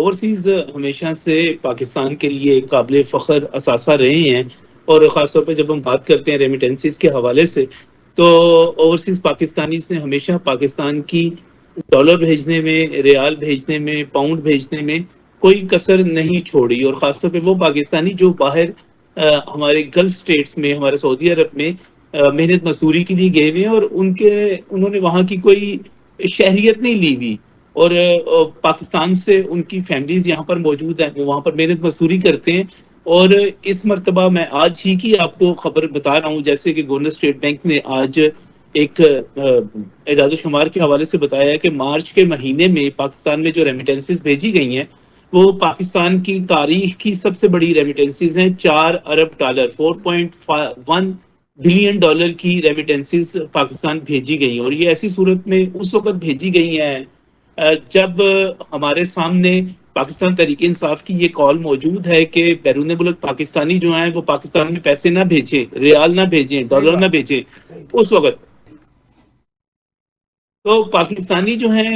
Overseas हमेशा से पाकिस्तान के लिए काबिल फ़ख्र असासा रहे हैं और ख़ास तौर पे जब हम बात करते हैं रेमिटेंसेस के हवाले से, तो ओवरसीज़ पाकिस्तानीज़ ने हमेशा पाकिस्तान की डॉलर भेजने में, रियाल भेजने में, पाउंड भेजने में कोई कसर नहीं छोड़ी और ख़ास तौर पे वो पाकिस्तानी जो बाहर हमारे गल्फ़ स्टेट्स में, हमारे सऊदी अरब में मेहनत मज़दूरी के लिए गए हुए हैं और उन्होंने वहाँ की कोई शहरियत नहीं ली हुई और पाकिस्तान से उनकी फैमिलीज़ यहाँ पर मौजूद हैं, वो वहाँ पर मेहनत मज़दूरी करते हैं और इस मर्तबा मैं आज ही की आपको खबर बता रहा हूँ, जैसे कि गवर्नर स्टेट बैंक ने आज एक एदाद-ओ-शुमार के हवाले से बताया है कि मार्च के महीने में पाकिस्तान में जो रेमिटेंसेस भेजी गई हैं, वो पाकिस्तान की तारीख की सबसे बड़ी रेमिटेंसेस हैं। 4 अरब डॉलर 4.1 बिलियन डॉलर की रेमिटेंसेस पाकिस्तान भेजी गई हैं और ये ऐसी सूरत में उस वक़्त भेजी गई हैं जब हमारे सामने पाकिस्तान तहरीक इंसाफ की ये कॉल मौजूद है कि बैरून मुल्क पाकिस्तानी जो हैं वो पाकिस्तान में पैसे ना भेजें, रियाल ना भेजें, डॉलर ना भेजें उस वक़्त। तो पाकिस्तानी जो हैं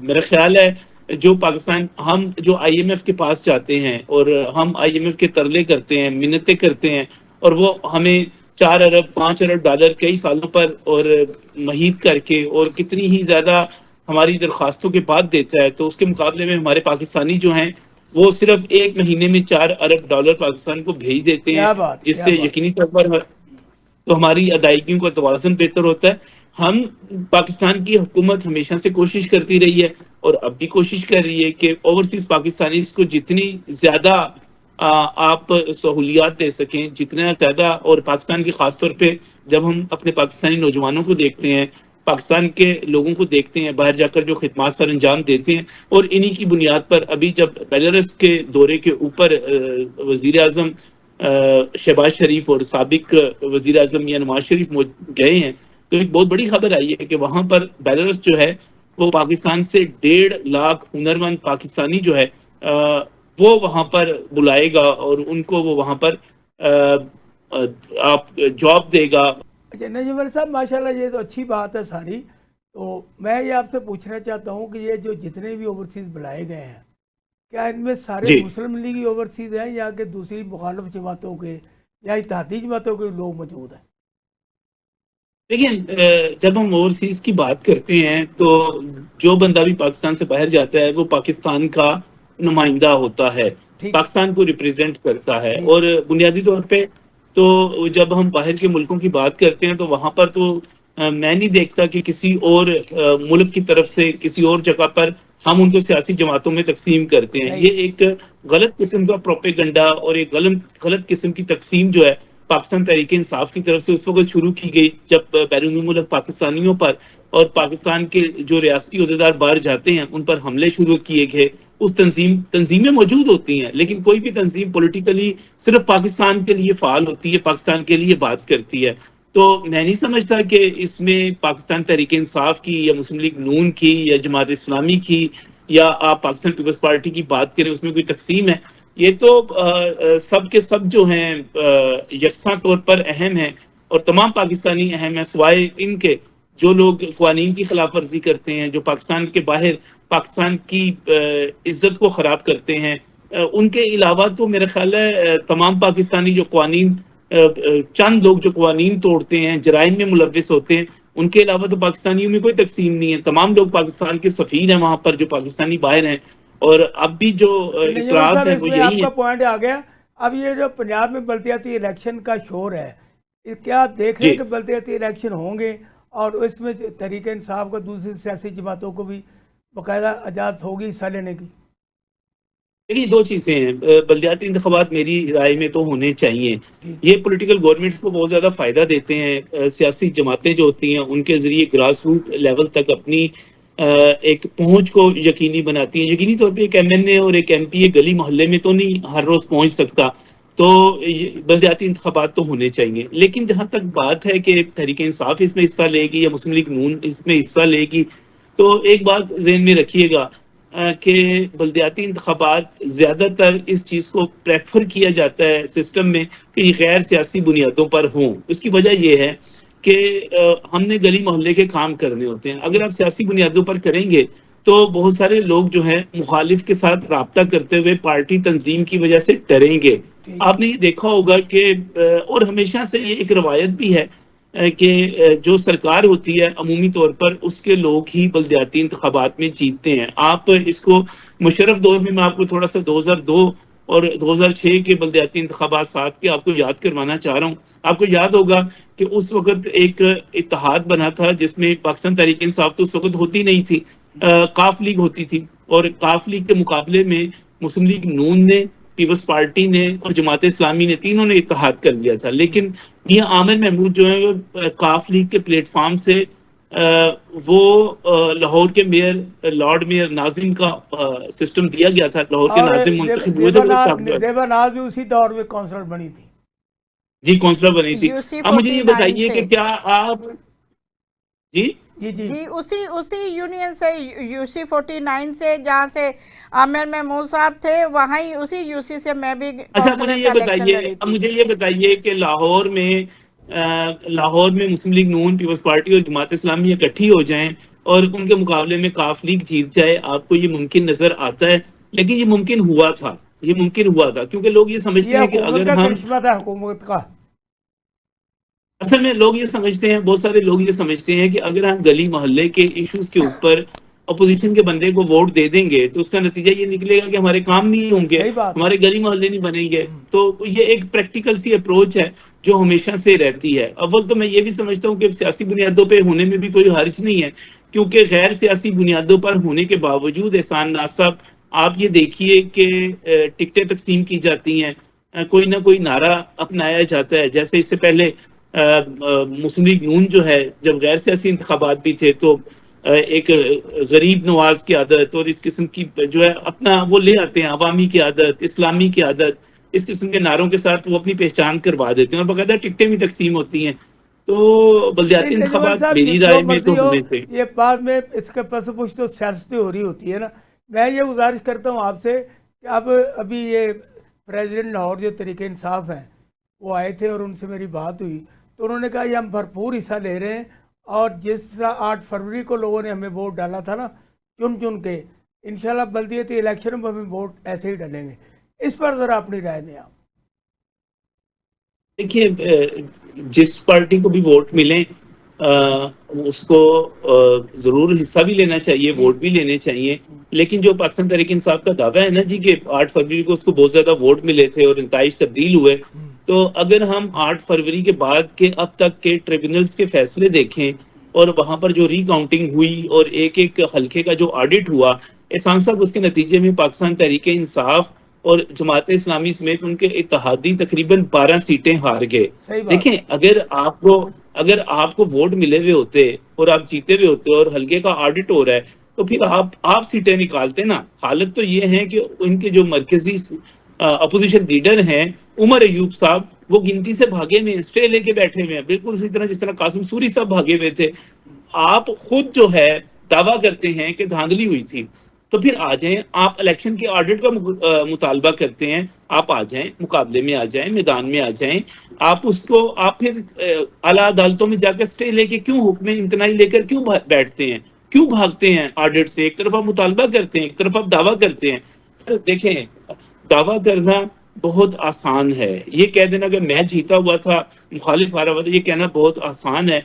मेरा ख्याल है जो पाकिस्तान हम जो आईएमएफ के पास जाते हैं और हम आईएमएफ के तरले करते हैं, मिन्नतें करते हैं और वो हमें 4 अरब 5 अरब डॉलर कई सालों पर और महीद करके और कितनी ही ज़्यादा हमारी दरख्वास्तों के बाद देता है, तो उसके मुकाबले में हमारे पाकिस्तानी जो हैं वो सिर्फ 1 महीने में 4 अरब डॉलर पाकिस्तान को भेज देते हैं, जिससे यकीनी तौर पर तो हमारी अदायगियों का तवाज़ुन बेहतर होता है। हम पाकिस्तान की हुकूमत हमेशा से कोशिश करती रही है और अब भी कोशिश कर रही है कि ओवरसीज़ पाकिस्तानीज़ को जितनी ज़्यादा आप सहूलियात दे सकें, जितना ज़्यादा और पाकिस्तान के ख़ास तौर पे जब हम अपने पाकिस्तानी नौजवानों को देखते हैं, पाकिस्तान के लोगों को देखते हैं, बाहर जाकर जो खिदमात सर अंजाम देते हैं और इन्हीं की बुनियाद पर अभी जब बेलारूस के दौरे के ऊपर वज़ीर-ए-आज़म शहबाज शरीफ और साबिक वज़ीर-ए-आज़म या नवाज शरीफ गए हैं, तो एक बहुत बड़ी खबर आई है कि वहाँ पर बेलारूस जो है वो पाकिस्तान से 1.5 लाख हुनरमंद पाकिस्तानी जो है वो वहाँ पर बुलाएगा और उनको वो वहाँ पर आप जॉब देगा। अच्छा नजमुल साहब, माशाल्लाह ये तो अच्छी बात है सारी। तो मैं ये आपसे पूछना चाहता हूँ कि ये जो जितने भी ओवरसीज़ बुलाए गए हैं, क्या इनमें सारे मुस्लिम लीगी ओवरसीज़ हैं या कि दूसरी मुखालिफ जमातों के या इत्तेहादी जमातों के लोग मौजूद हैं? देखिए, जब हम ओवरसीज़ की बात करते हैं तो जो बंदा भी पाकिस्तान से बाहर जाता है वो पाकिस्तान का नुमाइंदा होता है, पाकिस्तान को रिप्रेजेंट करता है और बुनियादी तौर पे तो जब हम बाहर के मुल्कों की बात करते हैं तो वहाँ पर तो मैं नहीं देखता कि किसी और मुल्क की तरफ से किसी और जगह पर हम उनको सियासी जमातों में तकसीम करते हैं। ये एक गलत किस्म का प्रोपेगेंडा और एक गलत किस्म की तकसीम जो है पाकिस्तान तहरीक इंसाफ की तरफ से उस वक्त शुरू की गई जब बैरून मुल्क पाकिस्तानियों पर और पाकिस्तान के जो रियासती अहदेदार बाहर जाते हैं उन पर हमले शुरू किए गए। उस तंजीमें मौजूद होती हैं, लेकिन कोई भी तंजीम पॉलिटिकली सिर्फ पाकिस्तान के लिए फ़ाल होती है, पाकिस्तान के लिए बात करती है। तो मैं नहीं समझता कि इसमें पाकिस्तान तहरीक इंसाफ की या मुस्लिम लीग नून की या जमात इस्लामी की या आप पाकिस्तान पीपल्स पार्टी की बात करें उसमें कोई तकसीम है। ये तो सब के सब जो हैं यकसा तौर पर अहम हैं और तमाम पाकिस्तानी अहम हैं, सिवाय इनके जो लोग क़वानीन की खिलाफ वर्जी करते हैं, जो पाकिस्तान के बाहर पाकिस्तान की इज्जत को ख़राब करते हैं। उनके अलावा तो मेरा ख्याल है तमाम पाकिस्तानी जो क़वानीन चंद लोग जो क़वानीन तोड़ते हैं, जराइम में मुलव्विस होते हैं, उनके अलावा तो पाकिस्तानियों में कोई तकसीम नहीं है। तमाम लोग पाकिस्तान के सफ़ीर हैं वहाँ पर जो पाकिस्तानी बाहर हैं और अब भी जो इतराज़ है वो यही है। आपका पॉइंट आ गया। अब ये जो पंजाब में बल्दियाती इलेक्शन का शोर है, क्या आप देख रहे हैं कि बल्दियाती इलेक्शन होंगे और इसमें तहरीक इंसाफ का दूसरी सियासी जमातों को भी बाकायदा इजाज़त होगी हिस्सा लेने की? देखिए, 2 चीज़ें हैं। बल्दियाती इंतखाबात मेरी राय में तो होने चाहिए। ये पॉलिटिकल गवर्नमेंट्स को बहुत ज़्यादा फ़ायदा देते हैं। सियासी जमातें जो होती हैं उनके ज़रिए ग्रास रूट लेवल तक अपनी एक पहुंच को यकीनी बनाती हैं। यकीनी तौर पे एक एमएनए और एक एमपी गली मोहल्ले में तो नहीं हर रोज़ पहुंच सकता, तो बल्दियाती इंतखाबात तो होने चाहिए। लेकिन जहां तक बात है कि तहरीक इंसाफ इसमें हिस्सा लेगी या मुस्लिम लीग नून इसमें हिस्सा लेगी, तो एक बात ज़हन में रखिएगा कि बल्दियाती इंतखाबात ज़्यादातर इस चीज़ को प्रेफर किया जाता है सिस्टम में कि ये गैर सियासी बुनियादों पर हों। उसकी वजह यह है कि हमने गली मोहल्ले के काम करने होते हैं। अगर आप सियासी बुनियादों पर करेंगे तो बहुत सारे लोग जो है मुखालिफ के साथ राब्ता करते हुए पार्टी तंजीम की वजह से डरेंगे। आपने ये देखा होगा कि और हमेशा से ये एक रवायत भी है कि जो सरकार होती है अमूमी तौर पर उसके लोग ही बल्दियाती इंतखाबात में जीतते हैं। आप इसको मुशर्रफ दौर में मैं आपको थोड़ा सा 2002 और 2006 के बल्दियाती इंतखाबात साथ के आपको याद करवाना चाह रहा हूँ। आपको याद होगा कि उस वक्त एक इत्तेहाद बना था जिसमें पाकिस्तान तहरीक इंसाफ तो उस वक्त होती नहीं थी, काफ लीग होती थी, और काफ लीग के मुकाबले में मुस्लिम लीग नून ने, पीपल्स पार्टी ने और जमात इस्लामी ने, तीनों ने इत्तेहाद कर लिया था। लेकिन मियां आमिर महमूद जो है वो काफ लीग के प्लेटफॉर्म से वो लाहौर के मेयर लॉर्ड मेयर नाजिम का सिस्टम दिया गया था। लाहौर के नाजिम मुंतखब हुए थे, ज़ेबानाज़ भी उसी दौर में काउंसलर बनी थी। जी काउंसलर बनी थी। अब मुझे ये बताइए कि क्या आप जी जी जी जी उसी यूनियन से, यूसी 49 से, जहाँ से आमिर महमूद साहब थे, वहाँ ही उसी यूसी से मैं भी। अच्छा मुझे ये बताइए कि लाहौर में मुस्लिम लीग नून, पीपल्स पार्टी और जमात इस्लामी इकट्ठी हो जाएं और उनके मुकाबले में काफ लीग जीत जाए, आपको ये मुमकिन नजर आता है? लेकिन ये मुमकिन हुआ था, क्योंकि लोग ये समझते हैं कि अगर हम हुकूमत का, असल में लोग ये समझते हैं, बहुत सारे लोग ये समझते हैं कि अगर हम गली मोहल्ले के इश्यूज के ऊपर अपोजिशन के बंदे को वोट दे देंगे तो उसका नतीजा ये निकलेगा कि हमारे काम नहीं होंगे, हमारे गली मोहल्ले नहीं बनेंगे। तो ये एक प्रैक्टिकल सी अप्रोच है जो हमेशा से रहती है। अव्वल तो मैं ये भी समझता हूँ कि सियासी बुनियादों पे होने में भी कोई हर्ज नहीं है, क्योंकि गैर सियासी बुनियादों पर होने के बावजूद एहसान नाज साहब आप ये देखिए कि टिकटें तकसीम की जाती हैं, कोई ना कोई नारा अपनाया जाता है। जैसे इससे पहले मुस्लिम लीग नून जो है, जब गैर सियासी इंतखाबात भी थे तो एक गरीब नवाज की आदत और इस किस्म की जो है अपना वो ले आते हैं, अवामी की आदत, इस्लामी की आदत, इस किस्म के नारों के साथ वो अपनी पहचान करवा देते हैं और बाकायदा टिकटें भी तकसीम होती हैं। तो बल्दियाती इंतखाबात मेरी राय में तो होने थे। ये बाद में इसके पस पुछ तो सियासत हो रही होती है ना। मैं ये गुजारिश करता हूँ आपसे कि अब अभी ये प्रेसिडेंट लाहौर जो तरीके इंसाफ हैं वो आए थे और उनसे मेरी बात हुई तो उन्होंने कहा ये हम भरपूर हिस्सा ले रहे हैं और जिस तरह 8 फरवरी को लोगों ने हमें वोट डाला था ना चुन चुन के, इंशाल्लाह बल्दियती इलेक्शन में हमें वोट ऐसे ही डालेंगे। इस पर ज़रा अपनी राय दें आप। देखिए, जिस पार्टी को भी वोट मिले उसको जरूर हिस्सा भी लेना चाहिए, वोट भी लेने चाहिए। लेकिन जो पाकिस्तान तहरीक इंसाफ का दावा है ना जी कि 8 फरवरी को उसको बहुत ज्यादा वोट मिले थे और नताइज तब्दील हुए, तो अगर हम 8 फरवरी के बाद के अब तक के ट्रिब्यूनल्स के फैसले देखें और वहां पर जो रिकाउंटिंग हुई और एक एक हल्के का जो ऑडिट हुआ, एहसान साहब उसके नतीजे में पाकिस्तान तहरीक इंसाफ और जमात इस्लामी समेत उनके इत्तेहादी तकरीबन 12 सीटें हार गए। देखें, अगर आपको वोट मिले हुए होते और आप जीते हुए होते और हल्के का ऑडिट हो रहा है तो फिर आप सीटें निकालते ना। हालत तो ये है कि उनके जो मरकजी अपोजिशन लीडर हैं उमर अयूब साहब, वो गिनती से भागे हुए हैं, स्टे लेके बैठे हुए हैं, बिल्कुल उसी तरह जिस तरह कासिम सूरी साहब भागे हुए थे। आप खुद जो है दावा करते हैं कि धांधली हुई थी, तो फिर आ जाएं, आप इलेक्शन के ऑडिट का मुतालबा करते हैं, आप आ जाएं, मुकाबले में आ जाएं, मैदान में आ जाएं। आप फिर आला अदालतों में जाकर स्टे लेके क्यों हुक्म इम्तनाई लेकर क्यों बैठते हैं, क्यों भागते हैं ऑडिट से? एक तरफ आप मुतालबा करते हैं, एक तरफ आप दावा करते हैं। देखें, दावा करना बहुत आसान है, ये कह देना कि मैं जीता हुआ था, मुखालिफ आ रहा हुआ था, ये कहना बहुत आसान है।